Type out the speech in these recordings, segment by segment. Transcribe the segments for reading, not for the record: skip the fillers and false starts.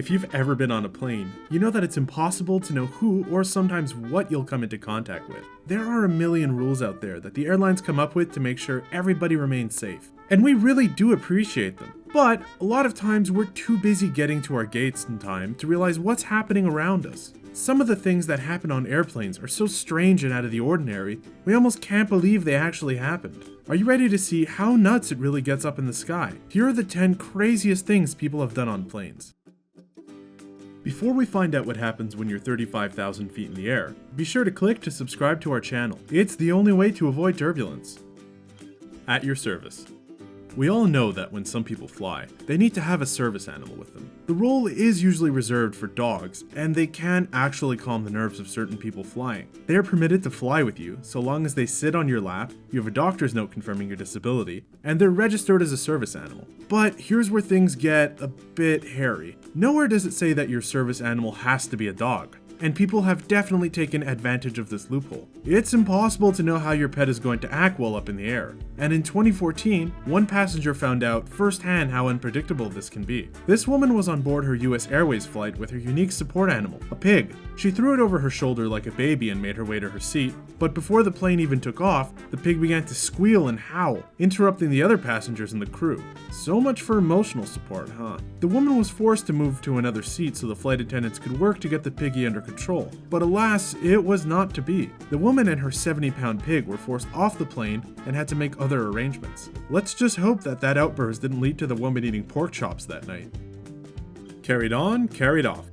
If you've ever been on a plane, you know that it's impossible to know who or sometimes what you'll come into contact with. There are a million rules out there that the airlines come up with to make sure everybody remains safe. And we really do appreciate them. But a lot of times we're too busy getting to our gates in time to realize what's happening around us. Some of the things that happen on airplanes are so strange and out of the ordinary, we almost can't believe they actually happened. Are you ready to see how nuts it really gets up in the sky? Here are the 10 craziest things people have done on planes. Before we find out what happens when you're 35,000 feet in the air, be sure to click to subscribe to our channel. It's the only way to avoid turbulence. At your service. We all know that when some people fly, they need to have a service animal with them. The role is usually reserved for dogs, and they can actually calm the nerves of certain people flying. They are permitted to fly with you, so long as they sit on your lap, you have a doctor's note confirming your disability, and they're registered as a service animal. But here's where things get a bit hairy. Nowhere does it say that your service animal has to be a dog. And people have definitely taken advantage of this loophole. It's impossible to know how your pet is going to act while up in the air. And in 2014, one passenger found out firsthand how unpredictable this can be. This woman was on board her US Airways flight with her unique support animal, a pig. She threw it over her shoulder like a baby and made her way to her seat, but before the plane even took off, the pig began to squeal and howl, interrupting the other passengers and the crew. So much for emotional support, huh? The woman was forced to move to another seat so the flight attendants could work to get the piggy under control. But alas, it was not to be. The woman and her 70-pound pig were forced off the plane and had to make other arrangements. Let's just hope that that outburst didn't lead to the woman eating pork chops that night. Carried on, carried off.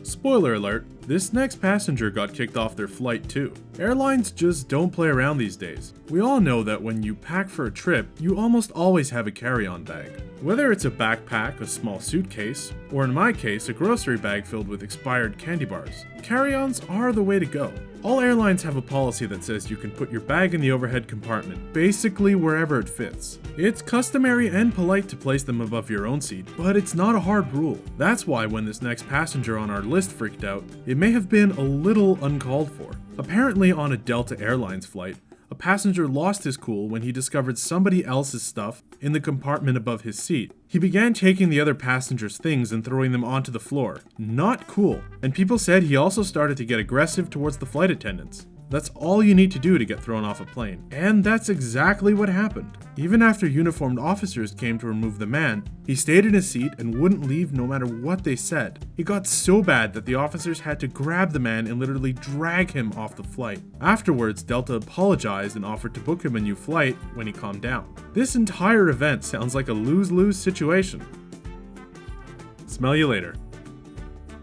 Spoiler alert, this next passenger got kicked off their flight too. Airlines just don't play around these days. We all know that when you pack for a trip, you almost always have a carry-on bag. Whether it's a backpack, a small suitcase, or in my case, a grocery bag filled with expired candy bars, carry-ons are the way to go. All airlines have a policy that says you can put your bag in the overhead compartment, basically wherever it fits. It's customary and polite to place them above your own seat, but it's not a hard rule. That's why when this next passenger on our list freaked out, it may have been a little uncalled for. Apparently on a Delta Airlines flight, a passenger lost his cool when he discovered somebody else's stuff in the compartment above his seat. He began taking the other passengers' things and throwing them onto the floor. Not cool. And people said he also started to get aggressive towards the flight attendants. That's all you need to do to get thrown off a plane. And that's exactly what happened. Even after uniformed officers came to remove the man, he stayed in his seat and wouldn't leave no matter what they said. It got so bad that the officers had to grab the man and literally drag him off the flight. Afterwards, Delta apologized and offered to book him a new flight when he calmed down. This entire event sounds like a lose-lose situation. Smell you later.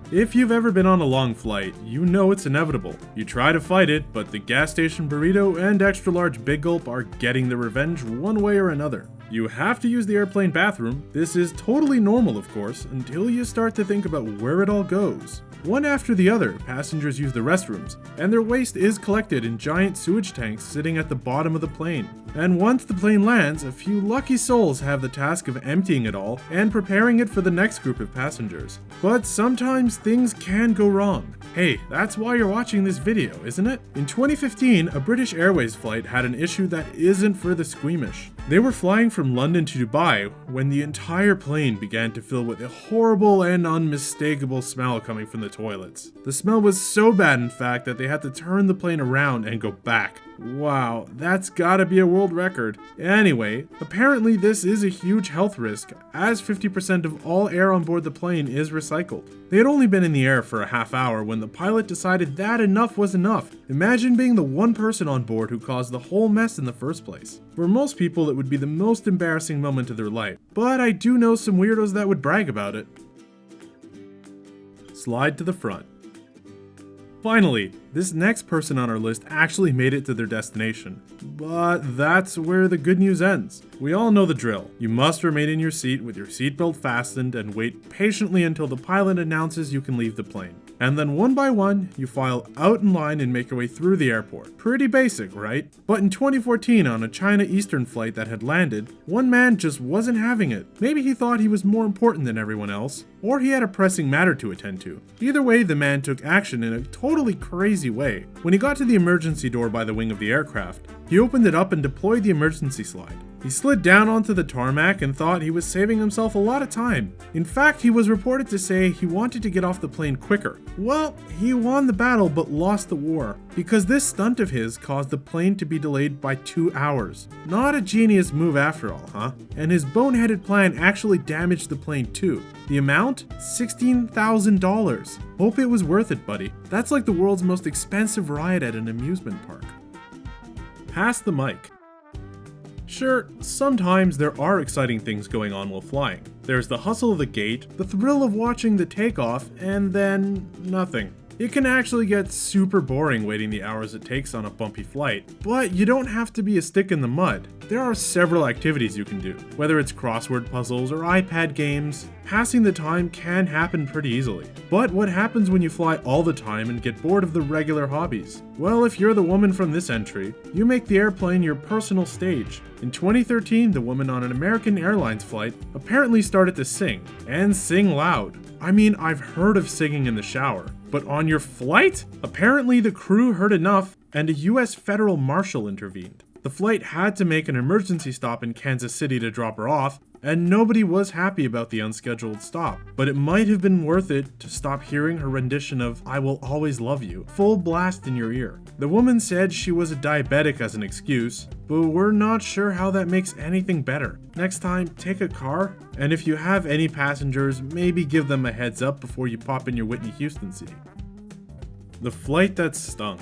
If you've ever been on a long flight, you know it's inevitable. You try to fight it, but the gas station burrito and extra large Big Gulp are getting the revenge one way or another. You have to use the airplane bathroom. This is totally normal, of course, until you start to think about where it all goes. One after the other, passengers use the restrooms, and their waste is collected in giant sewage tanks sitting at the bottom of the plane. And once the plane lands, a few lucky souls have the task of emptying it all and preparing it for the next group of passengers. But sometimes things can go wrong. Hey, that's why you're watching this video, isn't it? In 2015, a British Airways flight had an issue that isn't for the squeamish. They were flying from London to Dubai when the entire plane began to fill with a horrible and unmistakable smell coming from the toilets. The smell was so bad, in fact, that they had to turn the plane around and go back. Wow, that's gotta be a world record. Anyway, apparently this is a huge health risk, as 50% of all air on board the plane is recycled. They had only been in the air for a half hour when the pilot decided that enough was enough. Imagine being the one person on board who caused the whole mess in the first place. For most people, it would be the most embarrassing moment of their life, but I do know some weirdos that would brag about it. Slide to the front. Finally, this next person on our list actually made it to their destination. But that's where the good news ends. We all know the drill. You must remain in your seat with your seatbelt fastened and wait patiently until the pilot announces you can leave the plane. And then one by one, you file out in line and make your way through the airport. Pretty basic, right? But in 2014, on a China Eastern flight that had landed, one man just wasn't having it. Maybe he thought he was more important than everyone else, or he had a pressing matter to attend to. Either way, the man took action in a totally crazy way. When he got to the emergency door by the wing of the aircraft, he opened it up and deployed the emergency slide. He slid down onto the tarmac and thought he was saving himself a lot of time. In fact, he was reported to say he wanted to get off the plane quicker. Well, he won the battle but lost the war, because this stunt of his caused the plane to be delayed by 2 hours. Not a genius move after all, huh? And his boneheaded plan actually damaged the plane too. The amount? $16,000. Hope it was worth it, buddy. That's like the world's most expensive ride at an amusement park. Pass the mic. Sure, sometimes there are exciting things going on while flying. There's the hustle of the gate, the thrill of watching the takeoff, and then nothing. It can actually get super boring waiting the hours it takes on a bumpy flight, but you don't have to be a stick in the mud. There are several activities you can do, whether it's crossword puzzles or iPad games. Passing the time can happen pretty easily. But what happens when you fly all the time and get bored of the regular hobbies? Well, if you're the woman from this entry, you make the airplane your personal stage. In 2013, the woman on an American Airlines flight apparently started to sing, and sing loud. I mean, I've heard of singing in the shower, but on your flight? Apparently the crew heard enough, and a US federal marshal intervened. The flight had to make an emergency stop in Kansas City to drop her off, and nobody was happy about the unscheduled stop. But it might have been worth it to stop hearing her rendition of "I Will Always Love You" full blast in your ear. The woman said she was a diabetic as an excuse, but we're not sure how that makes anything better. Next time, take a car, and if you have any passengers, maybe give them a heads up before you pop in your Whitney Houston seat. The flight that stung.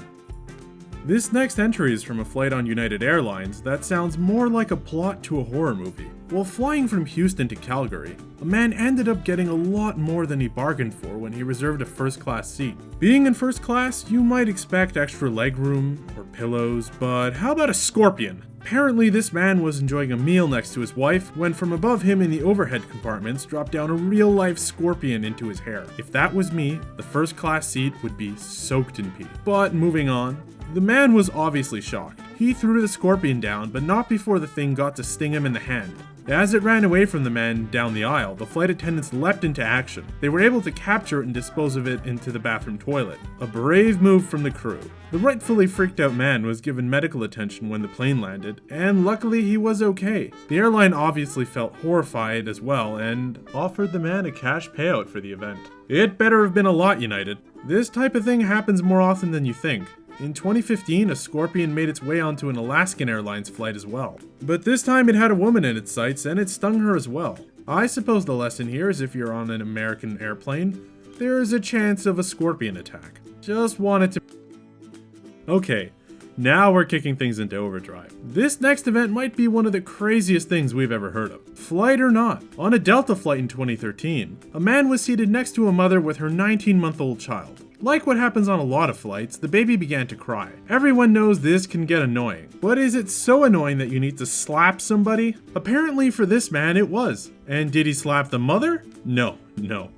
This next entry is from a flight on United Airlines that sounds more like a plot to a horror movie. While flying from Houston to Calgary, a man ended up getting a lot more than he bargained for when he reserved a first-class seat. Being in first class, you might expect extra legroom or pillows, but how about a scorpion? Apparently, this man was enjoying a meal next to his wife when from above him in the overhead compartments dropped down a real-life scorpion into his hair. If that was me, the first-class seat would be soaked in pee. But moving on, the man was obviously shocked. He threw the scorpion down, but not before the thing got to sting him in the hand. As it ran away from the man down the aisle, the flight attendants leapt into action. They were able to capture it and dispose of it into the bathroom toilet. A brave move from the crew. The rightfully freaked out man was given medical attention when the plane landed, and luckily he was okay. The airline obviously felt horrified as well and offered the man a cash payout for the event. It better have been a lot, United. This type of thing happens more often than you think. In 2015, a scorpion made its way onto an Alaskan Airlines flight as well. But this time it had a woman in its sights and it stung her as well. I suppose the lesson here is if you're on an American airplane, there is a chance of a scorpion attack. Just wanted to... Okay, now we're kicking things into overdrive. This next event might be one of the craziest things we've ever heard of. Flight or not, on a Delta flight in 2013, a man was seated next to a mother with her 19-month-old child. Like what happens on a lot of flights, the baby began to cry. Everyone knows this can get annoying, but is it so annoying that you need to slap somebody? Apparently for this man it was. And did he slap the mother? No.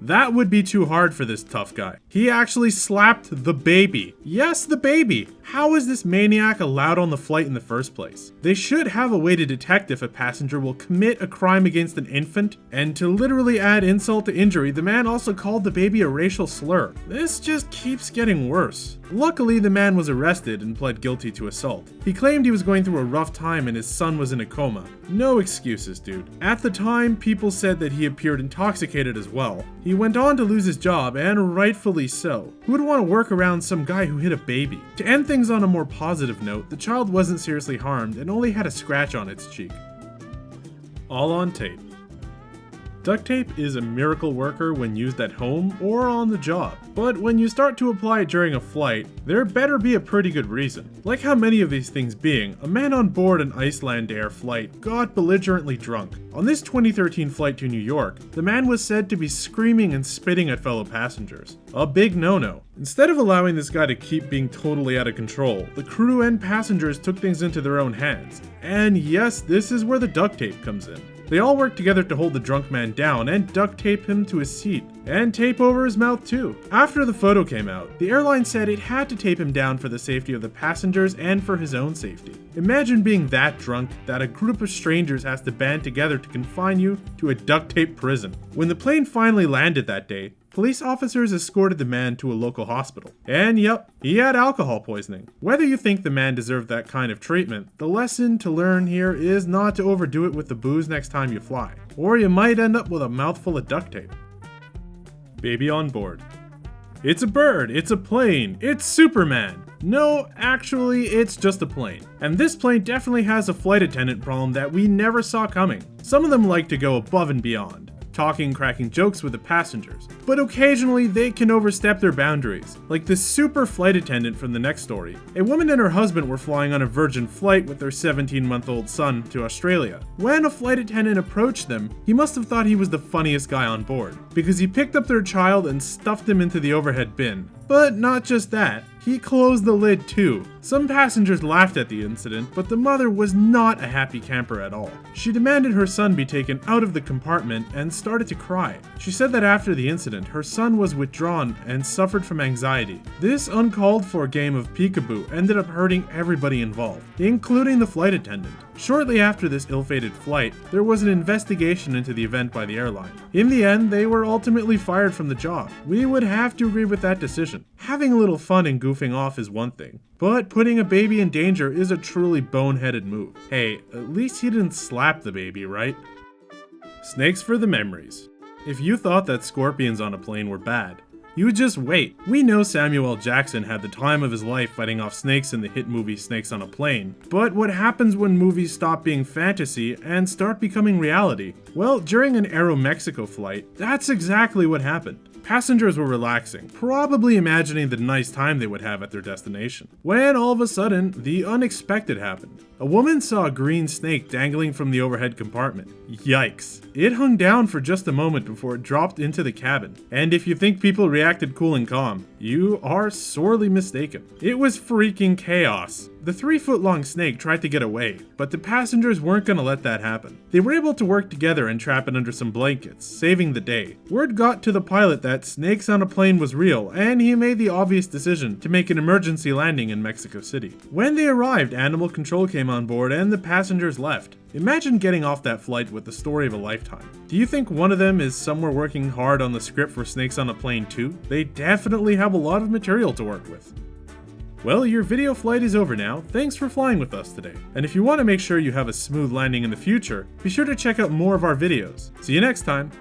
That would be too hard for this tough guy. He actually slapped the baby. Yes, the baby. How is this maniac allowed on the flight in the first place? They should have a way to detect if a passenger will commit a crime against an infant, and to literally add insult to injury, the man also called the baby a racial slur. This just keeps getting worse. Luckily, the man was arrested and pled guilty to assault. He claimed he was going through a rough time and his son was in a coma. No excuses, dude. At the time, people said that he appeared intoxicated as well. He went on to lose his job, and rightfully so. Who would want to work around some guy who hit a baby? To end things on a more positive note, the child wasn't seriously harmed and only had a scratch on its cheek. All on tape. Duct tape is a miracle worker when used at home or on the job, but when you start to apply it during a flight, there better be a pretty good reason. Like how many of these things being, a man on board an Icelandair flight got belligerently drunk. On this 2013 flight to New York, the man was said to be screaming and spitting at fellow passengers. A big no-no. Instead of allowing this guy to keep being totally out of control, the crew and passengers took things into their own hands. And yes, this is where the duct tape comes in. They all worked together to hold the drunk man down and duct tape him to his seat, and tape over his mouth too. After the photo came out, the airline said it had to tape him down for the safety of the passengers and for his own safety. Imagine being that drunk that a group of strangers has to band together to confine you to a duct tape prison. When the plane finally landed that day, Police officers escorted the man to a local hospital. And yep, he had alcohol poisoning. Whether you think the man deserved that kind of treatment, the lesson to learn here is not to overdo it with the booze next time you fly, or you might end up with a mouthful of duct tape. Baby on board. It's a bird, it's a plane, it's Superman. No, actually, it's just a plane. And this plane definitely has a flight attendant problem that we never saw coming. Some of them like to go above and beyond, talking, cracking jokes with the passengers. But occasionally, they can overstep their boundaries, like this super flight attendant from the next story. A woman and her husband were flying on a Virgin flight with their 17-month-old son to Australia. When a flight attendant approached them, he must have thought he was the funniest guy on board, because he picked up their child and stuffed him into the overhead bin. But not just that, he closed the lid too. Some passengers laughed at the incident, but the mother was not a happy camper at all. She demanded her son be taken out of the compartment and started to cry. She said that after the incident, her son was withdrawn and suffered from anxiety. This uncalled for game of peekaboo ended up hurting everybody involved, including the flight attendant. Shortly after this ill-fated flight, there was an investigation into the event by the airline. In the end, they were ultimately fired from the job. We would have to agree with that decision. Having a little fun and goofing off is one thing, but putting a baby in danger is a truly boneheaded move. Hey, at least he didn't slap the baby, right? Snakes for the memories. If you thought that scorpions on a plane were bad, you just wait. We know Samuel L. Jackson had the time of his life fighting off snakes in the hit movie Snakes on a Plane. But what happens when movies stop being fantasy and start becoming reality? Well, during an Aeromexico flight, that's exactly what happened. Passengers were relaxing, probably imagining the nice time they would have at their destination, when all of a sudden, the unexpected happened. A woman saw a green snake dangling from the overhead compartment. Yikes. It hung down for just a moment before it dropped into the cabin. And if you think people reacted cool and calm, you are sorely mistaken. It was freaking chaos. The 3-foot-long snake tried to get away, but the passengers weren't gonna let that happen. They were able to work together and trap it under some blankets, saving the day. Word got to the pilot that Snakes on a Plane was real, and he made the obvious decision to make an emergency landing in Mexico City. When they arrived, animal control came on board and the passengers left. Imagine getting off that flight with the story of a lifetime. Do you think one of them is somewhere working hard on the script for Snakes on a Plane 2? They definitely have a lot of material to work with. Well, your video flight is over now. Thanks for flying with us today. And if you want to make sure you have a smooth landing in the future, be sure to check out more of our videos. See you next time!